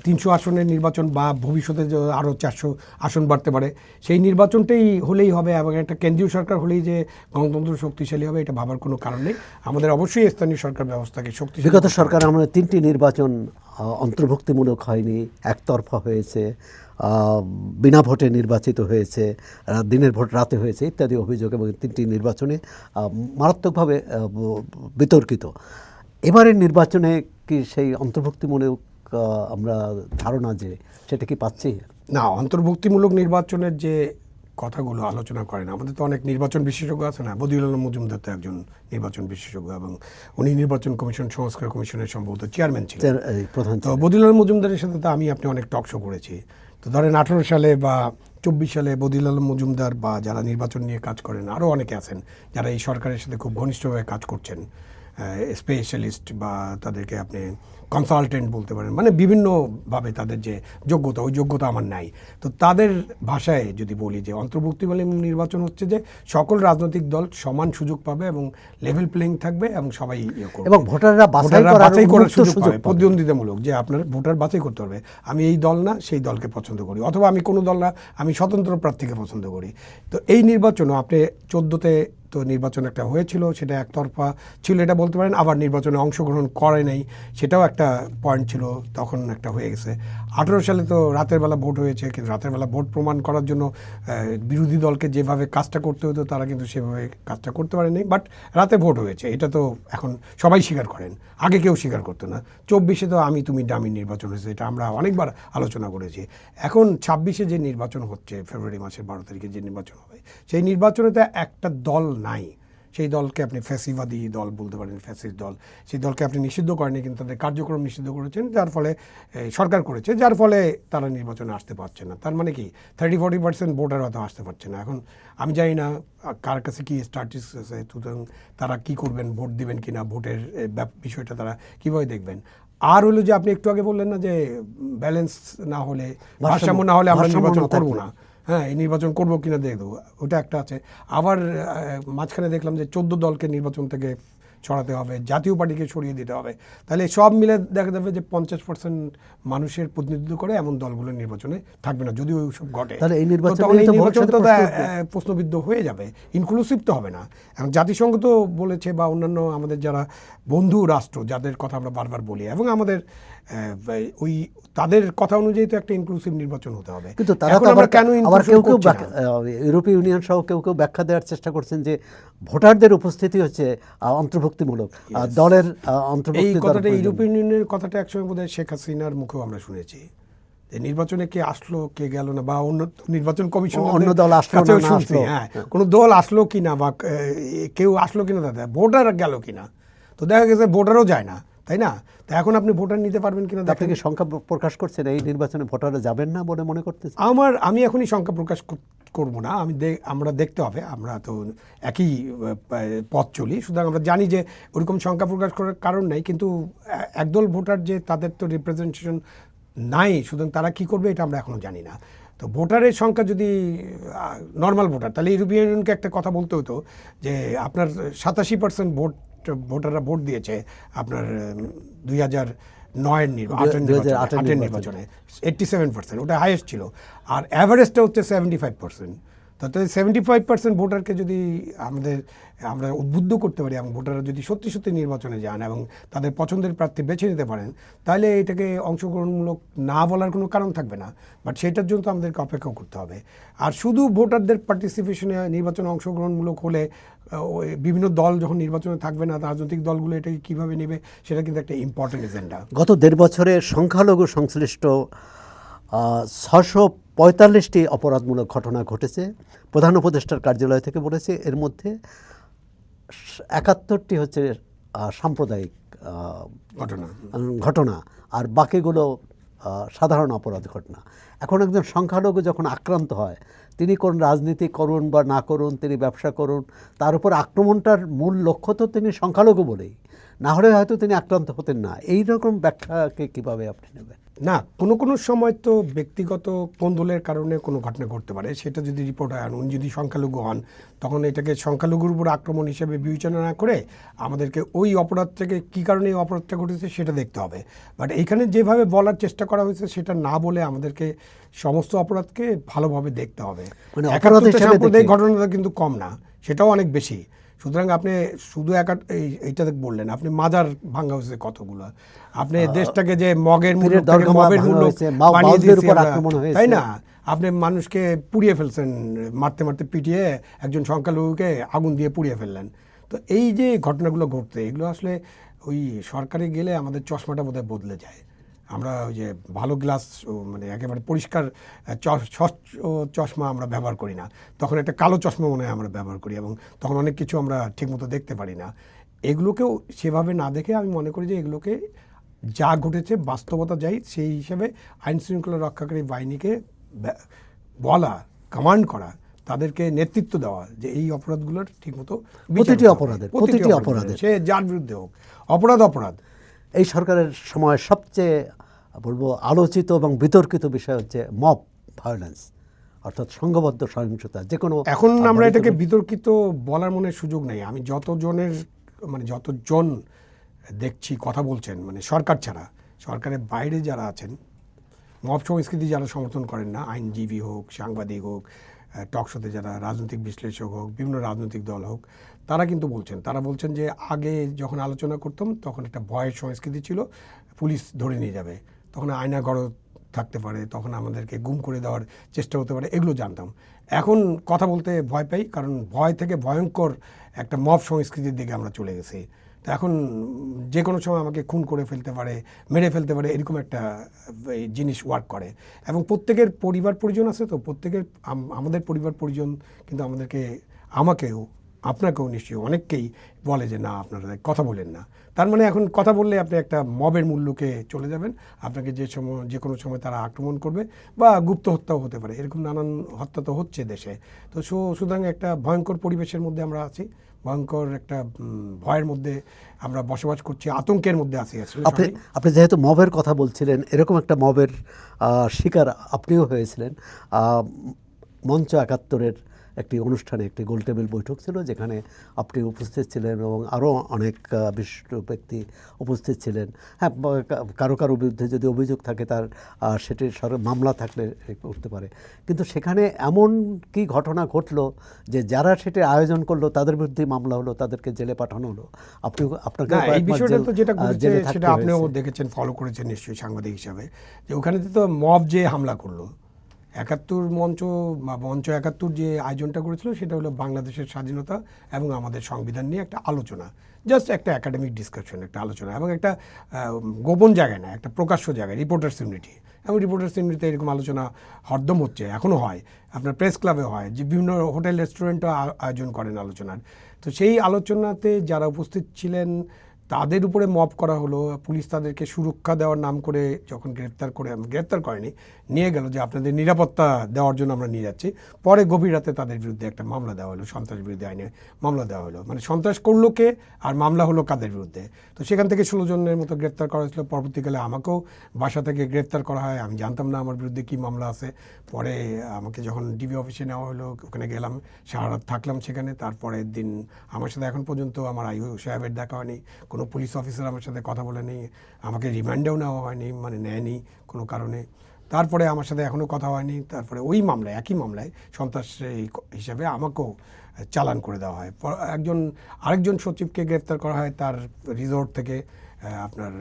300 আসনের নির্বাচন বা ভবিষ্যতে যে আরও 400 আসন বাড়তে পারে সেই নির্বাচনটাই হলেই হবে এবং একটা কেন্দ্রীয় সরকার হলেই যে গণতন্ত্র শক্তিশালী হবে এটা ভাবার কোনো কারণ নেই। আমাদের অবশ্যই স্থানীয় সরকার ব্যবস্থাকে শক্তিশালী বিগত করতে হবে। সরকার আমরা 3টি নির্বাচন অন্তর্ভুক্তিমূলক হয়নি, একতরফা হয়েছে, বিনা ভোটে নির্বাচিত হয়েছে, দিনের ভোট রাতে হয়েছে ইত্যাদি অভিযোগ, এবং 3টি নির্বাচনে মারাত্মকভাবে বিতর্কিত। এবারের নির্বাচনে কি সেই অন্তর্ভুক্তিমূলক আমরা ধারণা যে সেটা কি পাচ্ছি? না, অন্তর্ভুক্তিমূলক নির্বাচনের যে কথাগুলো আলোচনা করেন, আমাদের তো অনেক নির্বাচন বিশেষজ্ঞ আছে না, বদিউল আলম মজুমদার তো একজন নির্বাচন বিশেষজ্ঞ এবং উনি নির্বাচন কমিশন সংস্কার কমিশনের সম্ভবত চেয়ারম্যান ছিলেন। প্রধান তো বদিউল আলম মজুমদারের সাথে তো আপনি অনেক টক শো করেছি। তো ধরেন 18 সালে বা 24 সালে বদিউল আলম মজুমদার বা যারা নির্বাচন নিয়ে কাজ করেন আরও অনেকে আছেন যারা এই সরকারের সাথে খুব ঘনিষ্ঠভাবে কাজ করছেন, স্পেশালিস্ট বা তাদেরকে আপনি কনসালটেন্ট বলতে পারেন, মানে বিভিন্নভাবে তাদের যে যোগ্যতা, ওই যোগ্যতা আমার নাই। তো তাদের ভাষায় যদি বলি যে অন্তর্ভুক্তিমূলক নির্বাচন হচ্ছে যে সকল রাজনৈতিক দল সমান সুযোগ পাবে এবং লেভেল প্লেইং থাকবে এবং সবাই করবে এবং ভোটাররা বাছাই করার সুযোগ সুযোগ পাবে, প্রতিদ্বন্দ্বিতামূলক, যে আপনার ভোটার বাছাই করতে হবে আমি এই দল না সেই দলকে পছন্দ করি, অথবা আমি কোনো দল না আমি স্বতন্ত্র প্রার্থীকে পছন্দ করি। তো এই নির্বাচনও আপনি 14তে তো নির্বাচন একটা হয়েছিল, সেটা একতরফা ছিল এটা বলতে পারেন, আবার নির্বাচনে অংশগ্রহণ করে নাই সেটাও একটা পয়েন্ট ছিল, তখন একটা হয়ে গেছে। 18 সালে তো রাতের বেলা ভোট হয়েছে, কিন্তু রাতের বেলা ভোট প্রমাণ করার জন্য বিরোধী দলকে যেভাবে কাজটা করতে হতো তারা কিন্তু সেভাবে কাজটা করতে পারেনি, বাট রাতে ভোট হয়েছে, এটা তো এখন সবাই স্বীকার করেন, আগে কেউ স্বীকার করতো না। 24-এ তো আমি তুমি ডামি নির্বাচন হয়েছে, এটা আমরা অনেকবার আলোচনা করেছি। এখন 26-এ যে নির্বাচন হচ্ছে, ফেব্রুয়ারি মাসের 12 তারিখে যে নির্বাচন হবে, সেই নির্বাচনে তো একটা দল নাই, সেই দলকে আপনি ফ্যাসিবাদী দল বলতে পারেন, ফ্যাসিস্ট দল, সেই দলকে আপনি নিষিদ্ধ করেনি, কিন্তু তাদের কার্যক্রম নিষিদ্ধ করেছেন, যার ফলে সরকার করেছে, যার ফলে তারা নির্বাচনে আসতে পারছে না। তার মানে কি 30-40% ভোটার হয়তো আসতে পারছে না। এখন আমি জানি না কার কাছে কি স্ট্যাটিস্টিক্স আছে, সুতরাং তারা কি করবেন, ভোট দিবেন কিনা, ভোটের বিষয়টা তারা কিভাবে দেখবেন। আর হলো যে আপনি একটু আগে বললেন না যে ব্যালেন্স না হলে, ভারসাম্য না হলে আমরা নির্বাচন করবো না, হ্যাঁ এই নির্বাচন করবো কিনা দেখবো, ওটা একটা আছে। আবার মাঝখানে দেখলাম যে 14 দলকে নির্বাচন থেকে সরাতে হবে, জাতীয় পার্টিকে সরিয়ে দিতে হবে, তাহলে সব মিলে দেখা যাবে যে 50% মানুষের প্রতিনিধিত্ব করে এমন দলগুলো নির্বাচনে থাকবে না, যদি ওইসব ঘটে। তাহলে এই নির্বাচন তো প্রশ্নবিদ্ধ হয়ে যাবে, ইনক্লুসিভ তো হবে না। এখন জাতিসংঘ তো বলেছে, বা অন্যান্য আমাদের যারা বন্ধু রাষ্ট্র যাদের কথা আমরা বারবার বলি, এবং আমাদের ওই তাদের কথা অনুযায়ী তো একটা ইনক্লুসিভ নির্বাচন হতে হবে। কিন্তু তারা তো আবার কেউ কেউ ইউরোপীয় ইউনিয়ন সহ কেউ কেউ ব্যাখ্যা দেওয়ার চেষ্টা করছেন যে ভোটারদের উপস্থিতি হচ্ছে অন্তর্ভুক্তিমূলক, দলের অন্তর্ভুক্তি। এই কথাটা ইউরোপীয় ইউনিয়নের কথাটা একসময় বোধহয় শেখ হাসিনার মুখেও আমরা শুনেছি যে নির্বাচনে কে আসলো কে গেল না, বা অন্য নির্বাচন কমিশন অন্য দল আসলো না আসলো, হ্যাঁ কোনো দল আসলো কিনা বা কেউ আসলো কিনা, দাদা ভোটার গেল কিনা, তো দেখা গেছে ভোটারও যায় না, তাই না? তো এখন আপনি ভোটার নিতে পারবেন কিনা, আপনি কি সংখ্যা প্রকাশ করছেন এই নির্বাচনে ভোটাররা যাবেন না বলে মনে করতেছেন? আমি এখনই সংখ্যা প্রকাশ করবো না, আমরা দেখতে হবে, আমরা তো একই পথ চলি, সুতরাং আমরা জানি যে ওরকম সংখ্যা প্রকাশ করার কারণ নেই, কিন্তু একদল ভোটার যে তাদের তো রিপ্রেজেন্টেশন নাই, সুতরাং তারা কি করবে এটা আমরা এখনো জানি না। তো ভোটারের সংখ্যা যদি নর্মাল ভোটার, তাহলে ইউরোপিয়ান ইউনিয়নকে একটা কথা বলতে হতো যে আপনার 87% ভোটাররা ভোট দিয়েছে আপনার 2009-এর নির্বাচনে, 87%, ওটা হাইয়েস্ট ছিল, আর অ্যাভারেজটা হচ্ছে 75%। তাতে 75% ভোটারকে যদি আমরা উদ্বুদ্ধ করতে পারি এবং ভোটাররা যদি সত্যি সত্যি নির্বাচনে যান এবং তাদের পছন্দের প্রার্থী বেছে নিতে পারেন, তাহলে এটাকে অংশগ্রহণমূলক না বলার কোনো কারণ থাকবে না। বাট সেটার জন্য তো আমাদেরকে অপেক্ষা করতে হবে। আর শুধু ভোটারদের পার্টিসিপেশনে নির্বাচনে অংশগ্রহণমূলক হলে বিভিন্ন দল যখন নির্বাচনে থাকবে না, রাজনৈতিক দলগুলো এটাকে কীভাবে নেবে সেটা কিন্তু একটা ইম্পর্টেন্ট এজেন্ডা। গত 1.5 বছরে সংখ্যালঘু সংশ্লিষ্ট 645টি অপরাধমূলক ঘটনা ঘটেছে। প্রধান উপদেষ্টার কার্যালয় থেকে বলেছে এর মধ্যে 71টি হচ্ছে সাম্প্রদায়িক ঘটনা, আর বাকিগুলো সাধারণ অপরাধ ঘটনা। এখন একজন সংখ্যালঘু যখন আক্রান্ত হয়, তিনি কোন রাজনীতি করুন বা না করুন, তিনি ব্যবসা করুন, তার উপর আক্রমণটার মূল লক্ষ্য তো তিনি সংখ্যালঘু বলেই, না হলে হয়তো তিনি আক্রান্ত হতেন না। এই রকম ব্যাখ্যাকে কীভাবে আপনি নেবেন? না, কোনো কোনো সময় তো ব্যক্তিগত কোন্দলের কারণে কোনো ঘটনা ঘটতে পারে, সেটা যদি রিপোর্ট হয়, আর উনি যদি সংখ্যালঘু হন তখন এটাকে সংখ্যালঘুর উপর আক্রমণ হিসেবে বিবেচনা না করে আমাদেরকে ওই অপরাধ থেকে কী কারণে এই অপরাধটা ঘটেছে সেটা দেখতে হবে। বাট এইখানে যেভাবে বলার চেষ্টা করা হয়েছে সেটা না বলে আমাদেরকে সমস্ত অপরাধকে ভালোভাবে দেখতে হবে। মানে অপরাধ ৭১টা হিসেবে সাম্প্রদায়িক দেখে। ঘটনাটা কিন্তু কম না, সেটাও অনেক বেশি। সুতরাং আপনি শুধু এইটা বললেন, আপনি মাজার ভাঙ্গা হয়েছে কতগুলো, আপনি দেশটাকে যে মগের মূল্য পীরের থেকে দরগা মবের ভাঙা মূল্য হয়েছে, বানিয়ে বাউলদের দিয়েছি উপর আমরা, আক্রমণ হয়েছে। তাই না? আপনি মানুষকে পুড়িয়ে ফেলছেন, মারতে মারতে পিটিয়ে একজন সংখ্যালঘুকে আগুন দিয়ে পুড়িয়ে ফেললেন। তো এই যে ঘটনাগুলো ঘটছে, এগুলো আসলে ওই সরকারে গেলে আমাদের চশমাটা বোধহয় বদলে যায়। আমরা ওই যে ভালো গ্লাস, মানে একেবারে পরিষ্কার স্বচ্ছ চশমা আমরা ব্যবহার করি না, তখন একটা কালো চশমা মনে হয় আমরা ব্যবহার করি, এবং তখন অনেক কিছু আমরা ঠিকমতো দেখতে পারি না। এগুলোকেও সেভাবে না দেখে আমি মনে করি যে এগুলোকে যা ঘটেছে বাস্তবতা যাই সেই হিসেবে আইন শৃঙ্খলা রক্ষাকারী বাহিনীকে বলা, কমান্ড করা, তাদেরকে নেতৃত্ব দেওয়া যে এই অপরাধগুলোর ঠিকমতো বিচার করতে হবে। প্রতিটি অপরাধের সে যার বিরুদ্ধে হোক, অপরাধ অপরাধ। এই সরকারের সময় সবচেয়ে বলবো আলোচিত এবং বিতর্কিত বিষয় হচ্ছে মব ভায়োলেন্স, অর্থাৎ সংঘবদ্ধ সহিংসতা। যে কোনো এখন আমরা এটাকে বিতর্কিত বলার মনে সুযোগ নেই। আমি যতজন দেখছি কথা বলছেন, মানে সরকার ছাড়া, সরকারের বাইরে যারা আছেন, মব সংস্কৃতি যারা সমর্থন করেন না, আইনজীবী হোক, সাংবাদিক হোক, টকশোতে যারা রাজনৈতিক বিশ্লেষক হোক, বিভিন্ন রাজনৈতিক দল হোক, তারা বলছেন যে আগে যখন আলোচনা করতাম তখন একটা ভয়ের সংস্কৃতি ছিল, পুলিশ ধরে নিয়ে যাবে, তখন আয়নাঘর থাকতে পারে, তখন আমাদেরকে গুম করে দেওয়ার চেষ্টা হতে পারে, এগুলো জানতাম। এখন কথা বলতে ভয় পাই, কারণ ভয় থেকে ভয়ঙ্কর একটা মব সংস্কৃতির দিকে আমরা চলে গেছি। তো এখন যে কোনো সময় আমাকে খুন করে ফেলতে পারে, মেরে ফেলতে পারে, এরকম একটা জিনিস ওয়ার্ক করে। এবং প্রত্যেকের পরিবার পরিজন আছে, তো প্রত্যেকের আমাদের পরিবার পরিজন কিন্তু আমাকেও আপনাকেও নিশ্চয়ই অনেককেই বলে যে না, আপনারা কথা বলেন না। তার মানে এখন কথা বললে আপনি একটা মবের মূল্যকে চলে যাবেন, আপনাকে যে কোনো সময় তারা আক্রমণ করবে, বা গুপ্ত হত্যাও হতে পারে, এরকম নানান হত্যা তো হচ্ছে দেশে। তো সুতরাং একটা ভয়ঙ্কর পরিবেশের মধ্যে আমরা আছি, ভয়ঙ্কর একটা ভয়ের মধ্যে আমরা বসবাস করছি, আতঙ্কের মধ্যে আছি আসলে। আপনি যেহেতু মবের কথা বলছিলেন, এরকম একটা মবের শিকার আপনিও হয়েছিলেন। মঞ্চ ৭১-এর একটি অনুষ্ঠানে একটি গোলটেবিল বৈঠক ছিল, যেখানে আপনি উপস্থিত ছিলেন এবং আরও অনেক বিশিষ্ট ব্যক্তি উপস্থিত ছিলেন। হ্যাঁ, কারো বিরুদ্ধে যদি অভিযোগ থাকে তার সেটির মামলা থাকলে করতে পারে, কিন্তু সেখানে এমন কি ঘটনা ঘটলো যে যারা সেটি আয়োজন করলো তাদের বিরুদ্ধে মামলা হলো, তাদেরকে জেলে পাঠানো হলো। আপনাকে এই বিষয়টা তো যেটা ঘটেছে সেটা আপনিও দেখেছেন, ফলো করেছেন নিশ্চয়ই সাংবাদিক হিসাবে, যে ওখানে তো মব যে হামলা করলো, ৭১ মঞ্চ ৭১ যে আয়োজনটা করেছিল সেটা হলো বাংলাদেশের স্বাধীনতা এবং আমাদের সংবিধান নিয়ে একটা আলোচনা, জাস্ট একটা একাডেমিক ডিসকাশন, একটা আলোচনা, এবং একটা গোপন জায়গায় না, একটা প্রকাশ্য জায়গায়, রিপোর্টার্স ইউনিটি। এবং রিপোর্টার্স ইউনিটিতে এরকম আলোচনা হরদম হচ্ছে, এখনও হয়, আপনার প্রেস ক্লাবে হয়, যে বিভিন্ন হোটেল রেস্টুরেন্টও আয়োজন করেন আলোচনার। তো সেই আলোচনাতে যারা উপস্থিত ছিলেন তাদের উপরে মব করা হলো, পুলিশ তাদেরকে সুরক্ষা দেওয়ার নাম করে যখন গ্রেপ্তার করেনি, নিয়ে গেল যে আপনাদের নিরাপত্তা দেওয়ার জন্য আমরা নিয়ে যাচ্ছি, পরে গভীর রাতে তাদের বিরুদ্ধে একটা মামলা দেওয়া হলো, সন্ত্রাস বিরোধী আইনে মামলা দেওয়া হলো। মানে সন্ত্রাস করলো কে, আর মামলা হলো কাদের বিরুদ্ধে? তো সেখান থেকে 16 জনের মতো গ্রেপ্তার করা হয়েছিল। পরবর্তীকালে আমাকেও বাসা থেকে গ্রেপ্তার করা হয়, আমি জানতাম না আমার বিরুদ্ধে কী মামলা আছে। পরে আমাকে যখন ডিবি অফিসে নেওয়া হলো, ওখানে গেলাম, সারা রাত থাকলাম সেখানে। তারপরের দিন আমার সাথে এখন পর্যন্ত আমার আইও সাহেবের দেখা হয়নি, কোনো পুলিশ অফিসার আমার সাথে কথা বলেনি, আমাকে রিমান্ডেও নেওয়া হয়নি, মানে নেয়নি কোনো কারণে। তারপরে আমার সাথে এখনও কথা হয়নি। তারপরে ওই মামলায়, একই মামলায় সন্ত্রাস হিসাবে আমাকেও চালান করে দেওয়া হয়। আরেকজন সচিবকে গ্রেপ্তার করা হয় তার রিসোর্ট থেকে, আপনার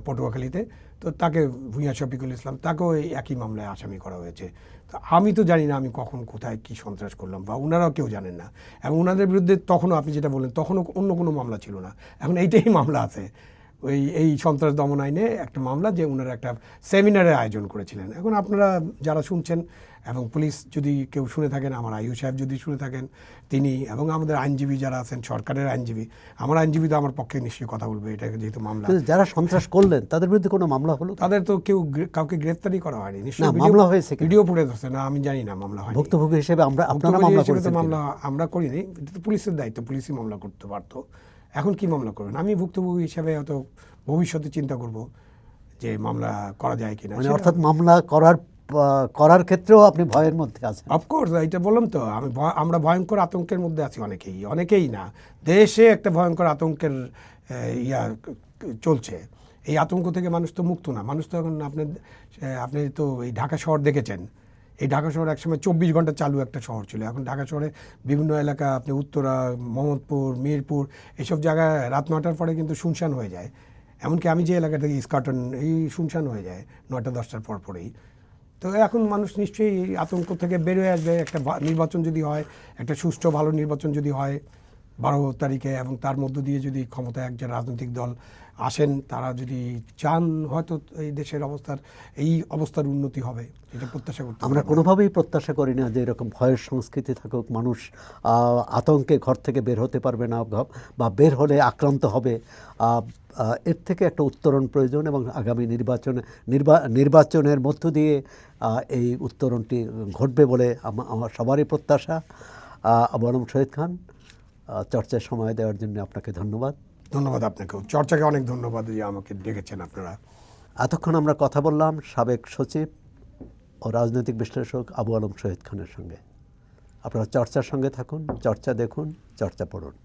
পটুয়াখালীতে। তো তাকে ভূঁইয়া শফিকুল ইসলাম, তাকেও এই একই মামলায় আসামি করা হয়েছে। তো আমি তো জানি না আমি কখন কোথায় কী সন্ত্রাস করলাম, বা ওনারাও কেউ জানেন না। এবং ওনাদের বিরুদ্ধে তখনও, আপনি যেটা বললেন, তখনও অন্য কোনো মামলা ছিল না, এখন এইটাই মামলা আছে, এই সন্ত্রাস দমন আইনে একটা মামলা, যে ওনারা একটা সেমিনারের আয়োজন করেছিলেন। এখন আপনারা যারা শুনছেন, এবং পুলিশ যদি কেউ শুনে থাকেন, আমার আইও সাহেব যদি শুনে থাকেন, তিনি এবং আমাদের আইনজীবী যারা আছেন, সরকারের আইনজীবী, আমার আইনজীবী তো আমার পক্ষে নিশ্চয়ই কথা বলবে, এটা যেহেতু মামলা। যারা সন্ত্রাস করলেন তাদের বিরুদ্ধে কোনো মামলা হলো? তাদের তো কাউকে গ্রেফতারই করা হয়নি নিশ্চয়ই। মামলা হয়েছে, ভিডিও ফুটেজ আছে না, আমি জানি না মামলা হয়নি। ভুক্তভোগী হিসেবে আপনারা মামলা করেছেন? মামলা আমরা করিনি, এটা তো পুলিশের দায়িত্ব, পুলিশই মামলা করতে পারতো। এখন কি মামলা করবেন? আমি ভুক্তভোগী হিসাবে হয়তো ভবিষ্যতে চিন্তা করব যে মামলা করা যায় কিনা। মানে অর্থাৎ মামলা করার ক্ষেত্রেও আপনি ভয়ের মধ্যে আছেন। অফকোর্স, এটা বললাম তো, আমরা ভয়ঙ্কর আতঙ্কের মধ্যে আছি, অনেকেই না, দেশে একটা ভয়ঙ্কর আতঙ্কের চলছে। এই আতঙ্ক থেকে মানুষ তো মুক্ত না। মানুষ তো এখন আপনি তো এই ঢাকা শহর দেখেছেন। এই ঢাকা শহর একসময় 24 ঘন্টা চালু একটা শহর ছিল। এখন ঢাকা শহরে বিভিন্ন এলাকা, আপনি উত্তরা, মোহাম্মদপুর, মিরপুর, এইসব জায়গায় রাত 9টার পরে কিন্তু শুনশান হয়ে যায়। এমনকি আমি যে এলাকা থেকে ইস্কাটন, এই শুনশান হয়ে যায় 9টা-10টার পর পরেই। তো এখন মানুষ নিশ্চয়ই এই আতঙ্ক থেকে বেরোয় আসবে। একটা নির্বাচন যদি হয়, একটা সুষ্ঠু ভালো নির্বাচন যদি হয় 12 তারিখে, এবং তার মধ্য দিয়ে যদি ক্ষমতায় একজন রাজনৈতিক দল আসেন, তারা যদি চান, হয়তো এই দেশের অবস্থার উন্নতি হবে, এটা প্রত্যাশা করতে আমরা কোনোভাবেই প্রত্যাশা করি না যে এরকম ভয়ের সংস্কৃতি থাকুক, মানুষ আতঙ্কে ঘর থেকে বের হতে পারবে না, বা বের হলে আক্রান্ত হবে। এর থেকে একটা উত্তরণ প্রয়োজন, এবং আগামী নির্বাচনের মধ্য দিয়ে এই উত্তরণটি ঘটবে বলে আমার সবারই প্রত্যাশা। আবু আলম শহীদ খান, চর্চায় সময় দেওয়ার জন্য আপনাকে ধন্যবাদ। ধন্যবাদ আপনাকেও, চর্চাকে অনেক ধন্যবাদ যে আমাকে ডেকেছেন আপনারা। এতক্ষণ আমরা কথা বললাম সাবেক সচিব ও রাজনৈতিক বিশ্লেষক আবু আলম শহীদ খানের সঙ্গে। আপনারা চর্চার সঙ্গে থাকুন, চর্চা দেখুন, চর্চা পড়ুন।